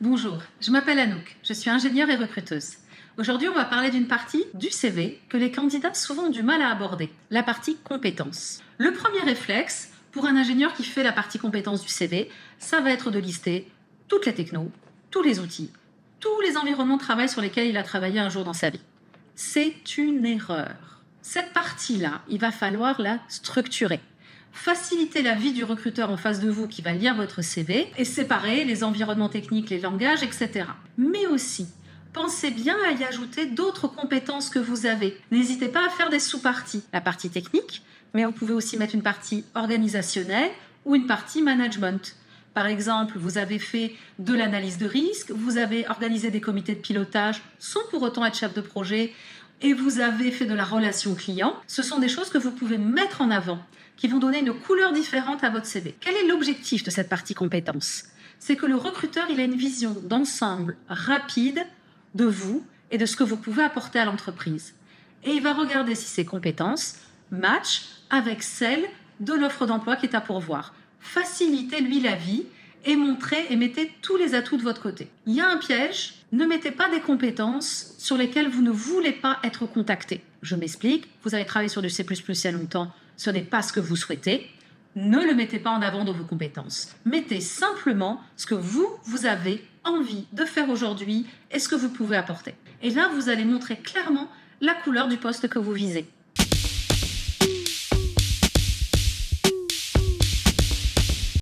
Bonjour, je m'appelle Anouk, je suis ingénieure et recruteuse. Aujourd'hui, on va parler d'une partie du CV que les candidats souvent ont du mal à aborder, la partie compétences. Le premier réflexe, pour un ingénieur qui fait la partie compétences du CV, ça va être de lister toutes les technos, tous les outils, tous les environnements de travail sur lesquels il a travaillé un jour dans sa vie. C'est une erreur. Cette partie-là, il va falloir la structurer. Faciliter la vie du recruteur en face de vous qui va lire votre CV et séparer les environnements techniques, les langages, etc. Mais aussi, pensez bien à y ajouter d'autres compétences que vous avez. N'hésitez pas à faire des sous-parties. La partie technique, mais vous pouvez aussi mettre une partie organisationnelle ou une partie management. Par exemple, vous avez fait de l'analyse de risque, vous avez organisé des comités de pilotage sans pour autant être chef de projet et vous avez fait de la relation client. Ce sont des choses que vous pouvez mettre en avant, qui vont donner une couleur différente à votre CV. Quel est l'objectif de cette partie compétences? C'est que le recruteur il a une vision d'ensemble rapide de vous et de ce que vous pouvez apporter à l'entreprise. Et il va regarder si ces compétences matchent avec celles de l'offre d'emploi qui est à pourvoir. Facilitez-lui la vie et montrez et mettez tous les atouts de votre côté. Il y a un piège, ne mettez pas des compétences sur lesquelles vous ne voulez pas être contacté. Je m'explique, vous avez travaillé sur du C++ il y a longtemps, ce n'est pas ce que vous souhaitez, ne le mettez pas en avant dans vos compétences. Mettez simplement ce que vous avez envie de faire aujourd'hui et ce que vous pouvez apporter. Et là, vous allez montrer clairement la couleur du poste que vous visez.